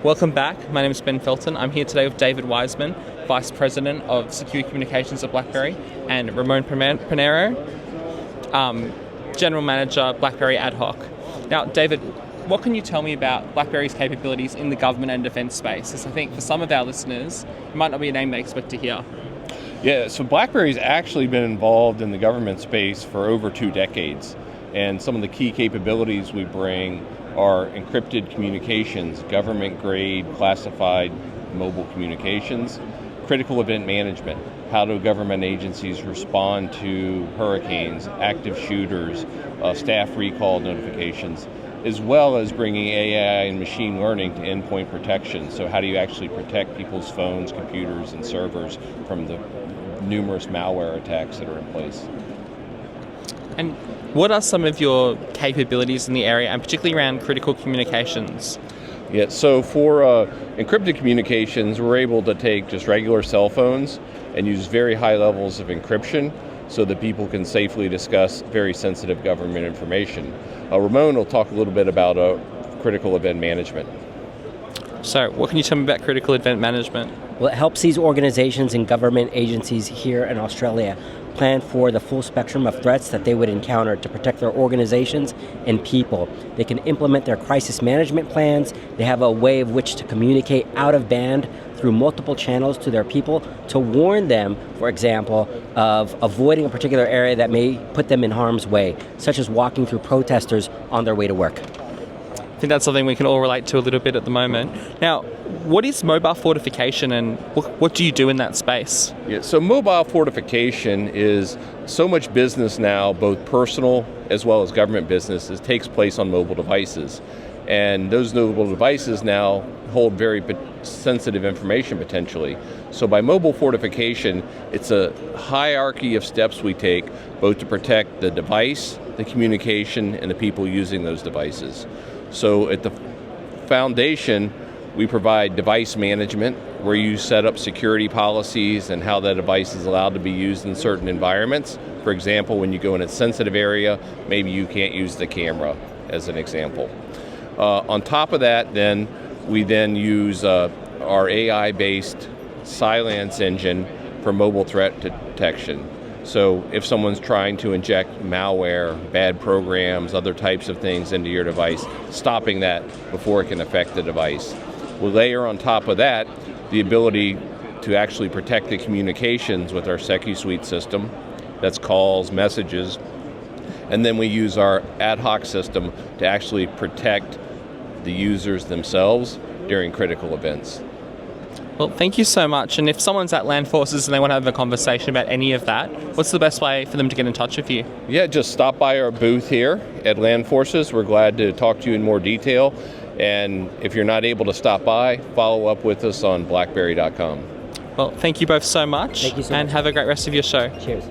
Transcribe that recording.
Welcome back. My name is Ben Felton. I'm here today with David Wiseman, Vice President of Secure Communications at Blackberry, and Ramon Pinero, General Manager, Blackberry Ad Hoc. Now, David, what can you tell me about Blackberry's capabilities in the government and defence space? As I think for some of our listeners, it might not be a name they expect to hear. Yeah, so BlackBerry's actually been involved in the government space for over 2 decades. And some of the key capabilities we bring are encrypted communications, government-grade classified mobile communications, critical event management. How do government agencies respond to hurricanes, active shooters, staff recall notifications, as well as bringing AI and machine learning to endpoint protection. So how do you actually protect people's phones, computers, and servers from the numerous malware attacks that are in place? And what are some of your capabilities in the area, and particularly around critical communications? Yeah, so for encrypted communications, we're able to take just regular cell phones and use very high levels of encryption so that people can safely discuss very sensitive government information. Ramon will talk a little bit about critical event management. So what can you tell me about critical event management? Well, it helps these organizations and government agencies here in Australia plan for the full spectrum of threats that they would encounter to protect their organizations and people. They can implement their crisis management plans. They have a way of which to communicate out of band through multiple channels to their people to warn them, for example, of avoiding a particular area that may put them in harm's way, such as walking through protesters on their way to work. I think that's something we can all relate to a little bit at the moment. Now, what is mobile fortification, and what do you do in that space? Yeah, so mobile fortification is so much business now, both personal as well as government business, it takes place on mobile devices. And those mobile devices now hold very sensitive information potentially. So by mobile fortification, it's a hierarchy of steps we take both to protect the device, the communication, and the people using those devices. So at the foundation, we provide device management, where you set up security policies and how that device is allowed to be used in certain environments. For example, when you go in a sensitive area, maybe you can't use the camera, as an example. On top of that, then we use our AI-based Silence engine for mobile threat detection. So if someone's trying to inject malware, bad programs, other types of things into your device, stopping that before it can affect the device. We'll layer on top of that the ability to actually protect the communications with our SecuSuite system. That's calls, messages. And then we use our ad hoc system to actually protect the users themselves during critical events. Well, thank you so much. And if someone's at Land Forces and they want to have a conversation about any of that, what's the best way for them to get in touch with you? Yeah, just stop by our booth here at Land Forces. We're glad to talk to you in more detail. And if you're not able to stop by, follow up with us on blackberry.com. Well, thank you both so much. Thank you so much. And have a great rest of your show. Cheers.